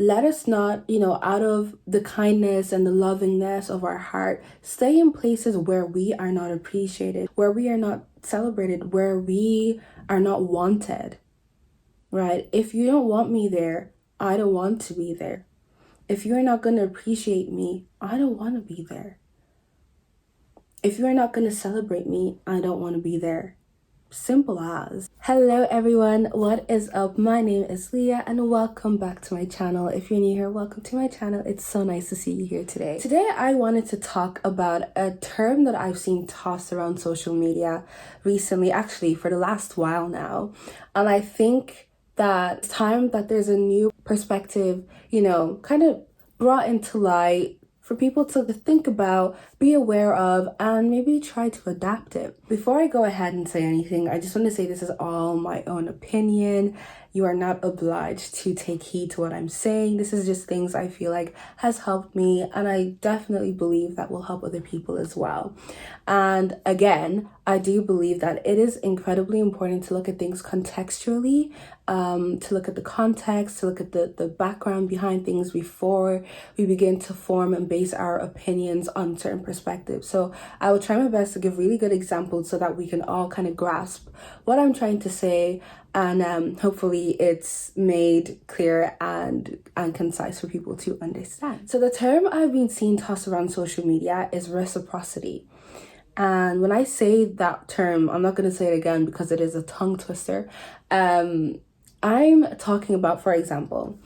let us not, out of the kindness and the lovingness of our heart, stay in places where we are not appreciated, where we are not celebrated, where we are not wanted, right? If you don't want me there, I don't want to be there. If you're not going to appreciate me, I don't want to be there. If you're not going to celebrate me, I don't want to be there. Simple as. Hello everyone, what is up? My name is Leah and welcome back to my channel. If you're new here, welcome to my channel. It's so nice to see you here today. Today I wanted to talk about a term that I've seen tossed around social media recently, actually for the last while now. And I think that it's time that there's a new perspective, kind of brought into light for people to think about, be aware of, and maybe try to adapt it. Before I go ahead and say anything, I just want to say this is all my own opinion. You are not obliged to take heed to what I'm saying. This is just things I feel like has helped me, and I definitely believe that will help other people as well. And again, I do believe that it is incredibly important to look at things contextually, to look at the context, to look at the background behind things before we begin to form and base our opinions on certain perspectives. So I will try my best to give really good examples so that we can all kind of grasp what I'm trying to say, and hopefully it's made clear and concise for people to understand. So the term I've been seeing tossed around social media is reciprocity. And when I say that term, I'm not going to say it again because it is a tongue twister. I'm talking about, for example,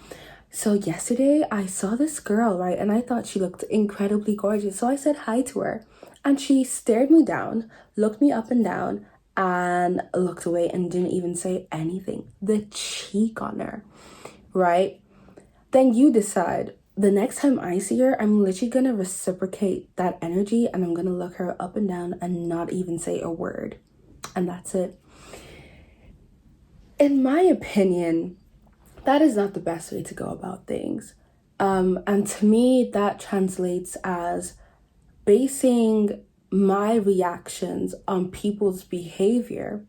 so yesterday I saw this girl, right? And I thought she looked incredibly gorgeous. So I said hi to her and she stared me down, looked me up and down, and looked away and didn't even say anything. The cheek on her, right? Then you decide, the next time I see her, I'm literally going to reciprocate that energy and I'm going to look her up and down and not even say a word. And that's it. In my opinion, that is not the best way to go about things. And to me, that translates as basing my reactions on people's behavior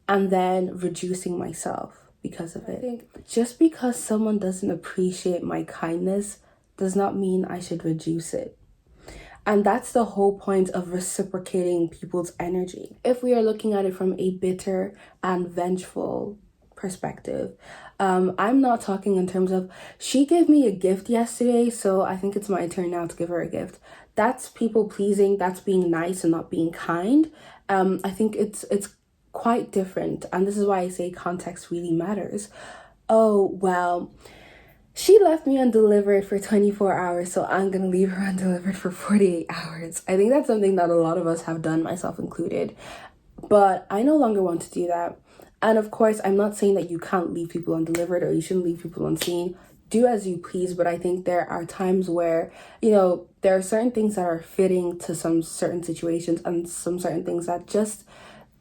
and then reducing myself because of it. I think just because someone doesn't appreciate my kindness does not mean I should reduce it. And that's the whole point of reciprocating people's energy. If we are looking at it from a bitter and vengeful perspective, I'm not talking in terms of she gave me a gift yesterday, so I think it's my turn now to give her a gift. That's people pleasing, that's being nice and not being kind. I think it's quite different, and this is why I say context really matters. Oh, well, she left me undelivered for 24 hours, so I'm gonna leave her undelivered for 48 hours. I think that's something that a lot of us have done, myself included. But I no longer want to do that. And of course, I'm not saying that you can't leave people undelivered or you shouldn't leave people unseen. Do as you please, but I think there are times where, there are certain things that are fitting to some certain situations and some certain things that just,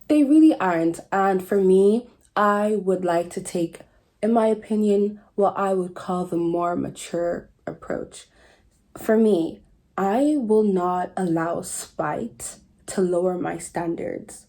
they really aren't. And for me, I would like to take, in my opinion, what I would call the more mature approach. For me, I will not allow spite to lower my standards.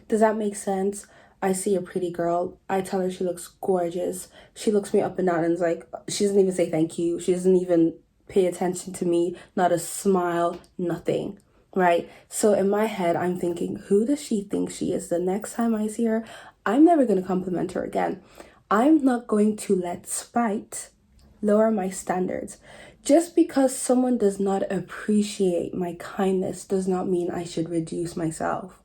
Does that make sense? I see a pretty girl. I tell her she looks gorgeous. She looks me up and down and is like, she doesn't even say thank you. She doesn't even pay attention to me. Not a smile, nothing, right? So in my head, I'm thinking, who does she think she is? The next time I see her, I'm never going to compliment her again. I'm not going to let spite lower my standards. Just because someone does not appreciate my kindness does not mean I should reduce myself.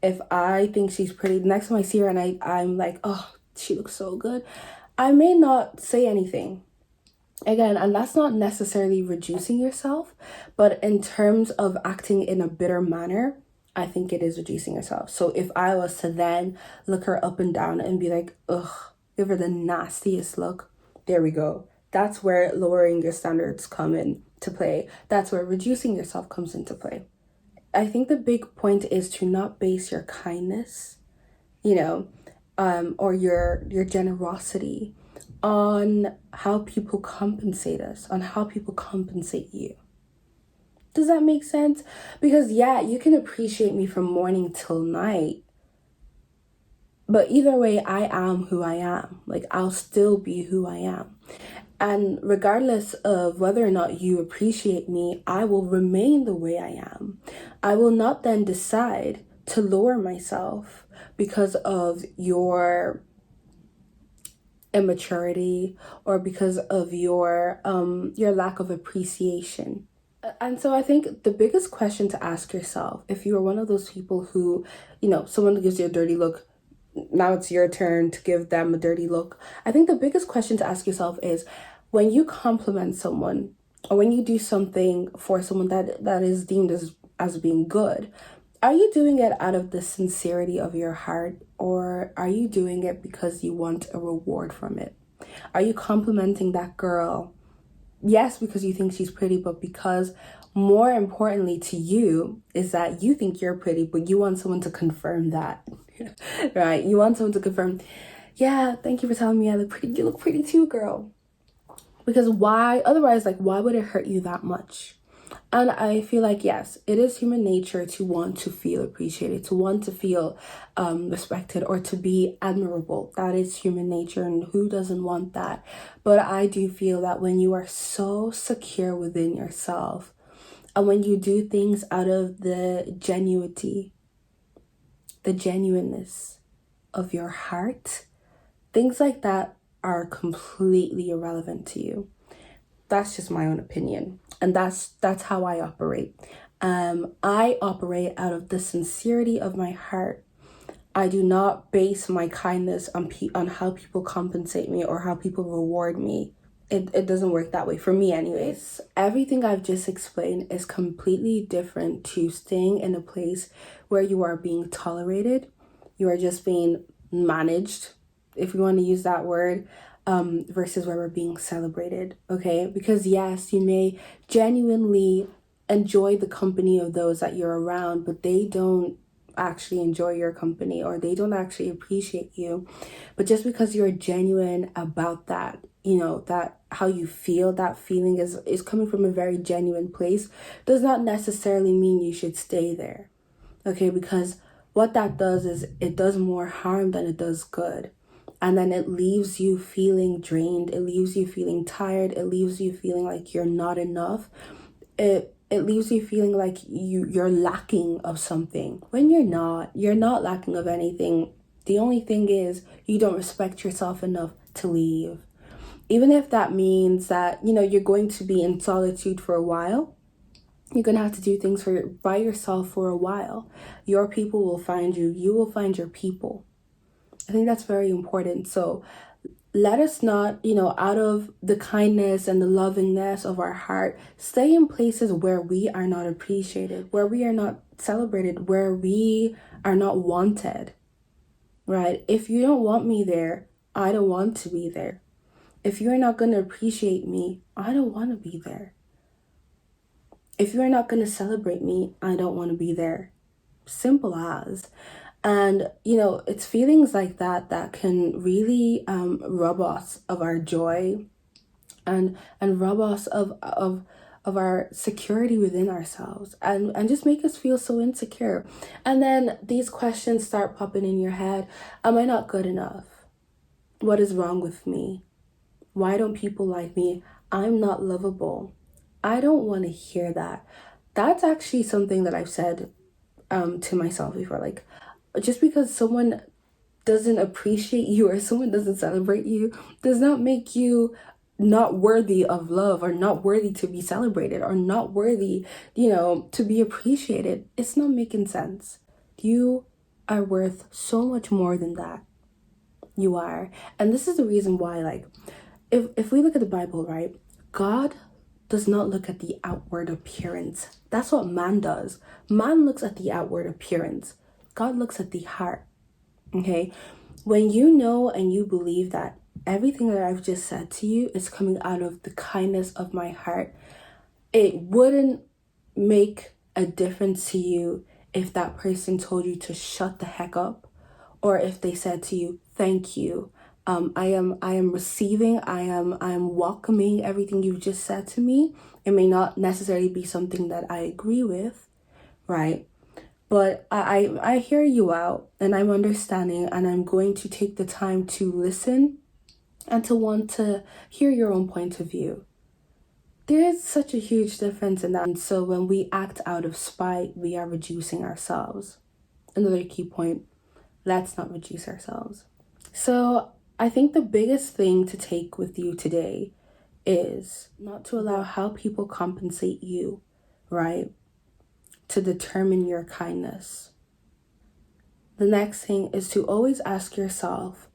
If I think she's pretty, the next time I see her and I'm like, oh, she looks so good, I may not say anything. Again, and that's not necessarily reducing yourself, but in terms of acting in a bitter manner, I think it is reducing yourself. So if I was to then look her up and down and be like, ugh, give her the nastiest look, there we go. That's where lowering your standards come into play. That's where reducing yourself comes into play. I think the big point is to not base your kindness, or your generosity on how people compensate us, on how people compensate you. Does that make sense? Because yeah, you can appreciate me from morning till night, but either way, I am who I am. Like, I'll still be who I am. And regardless of whether or not you appreciate me, I will remain the way I am. I will not then decide to lower myself because of your immaturity or because of your lack of appreciation. And so I think the biggest question to ask yourself, if you are one of those people who, someone gives you a dirty look, now it's your turn to give them a dirty look. I think the biggest question to ask yourself is, when you compliment someone or when you do something for someone that is deemed as being good, are you doing it out of the sincerity of your heart, or are you doing it because you want a reward from it? Are you complimenting that girl, yes, because you think she's pretty, but because more importantly to you is that you think you're pretty, but you want someone to confirm that, right? You want someone to confirm, yeah, thank you for telling me I look pretty. You look pretty too, girl. Because why? Otherwise, like, why would it hurt you that much? And I feel like, yes, it is human nature to want to feel appreciated, to want to feel respected, or to be admirable. That is human nature, and who doesn't want that? But I do feel that when you are so secure within yourself, and when you do things out of the genuineness of your heart, things like that are completely irrelevant to you. That's just my own opinion. And that's how I operate. I operate out of the sincerity of my heart. I do not base my kindness on how people compensate me or how people reward me. It doesn't work that way for me anyways. Everything I've just explained is completely different to staying in a place where you are being tolerated. You are just being managed, if you want to use that word, versus where we're being celebrated, okay? Because yes, you may genuinely enjoy the company of those that you're around, but they don't actually enjoy your company, or they don't actually appreciate you. But just because you're genuine about that, that how you feel, that feeling is coming from a very genuine place, does not necessarily mean you should stay there, okay? Because what that does is it does more harm than it does good. And then it leaves you feeling drained. It leaves you feeling tired. It leaves you feeling like you're not enough. It leaves you feeling like you're lacking of something, when you're not. You're not lacking of anything. The only thing is you don't respect yourself enough to leave. Even if that means that, you're going to be in solitude for a while, you're going to have to do things by yourself for a while. Your people will find you. You will find your people. I think that's very important. So let us not, out of the kindness and the lovingness of our heart, stay in places where we are not appreciated, where we are not celebrated, where we are not wanted, right? If you don't want me there, I don't want to be there. If you're not going to appreciate me, I don't want to be there. If you're not going to celebrate me, I don't want to be there. Simple as. And, it's feelings like that can really rob us of our joy and rob us of our security within ourselves, and just make us feel so insecure. And then these questions start popping in your head. Am I not good enough? What is wrong with me? Why don't people like me? I'm not lovable. I don't want to hear that. That's actually something that I've said to myself before. Like, just because someone doesn't appreciate you or someone doesn't celebrate you does not make you not worthy of love, or not worthy to be celebrated, or not worthy, to be appreciated. It's not making sense. You are worth so much more than that. You are. And this is the reason why, like, if we look at the Bible, right, God does not look at the outward appearance. That's what man does. Man looks at the outward appearance. God looks at the heart. Okay? When you know and you believe that everything that I've just said to you is coming out of the kindness of my heart, it wouldn't make a difference to you if that person told you to shut the heck up, or if they said to you, thank you. I am receiving, I am welcoming everything you've just said to me. It may not necessarily be something that I agree with, right? But I hear you out, and I'm understanding, and I'm going to take the time to listen and to want to hear your own point of view. There is such a huge difference in that. And so when we act out of spite, we are reducing ourselves. Another key point, let's not reduce ourselves. So I think the biggest thing to take with you today is not to allow how people compensate you, right, to determine your kindness. The next thing is to always ask yourself,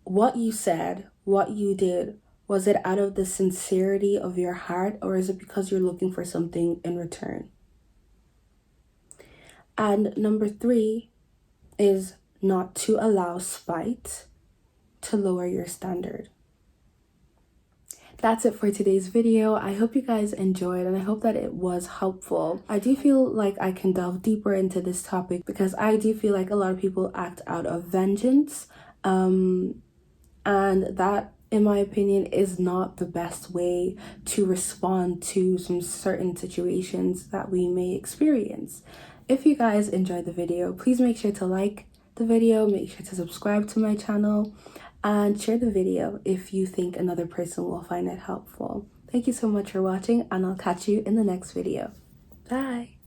what you said, what you did, was it out of the sincerity of your heart, or is it because you're looking for something in return? And number 3 is not to allow spite to lower your standard. That's it for today's video. I hope you guys enjoyed and I hope that it was helpful. I do feel like I can delve deeper into this topic because I do feel like a lot of people act out of vengeance. And that, in my opinion, is not the best way to respond to some certain situations that we may experience. If you guys enjoyed the video, please make sure to like the video, make sure to subscribe to my channel, and share the video if you think another person will find it helpful. Thank you so much for watching, and I'll catch you in the next video. Bye!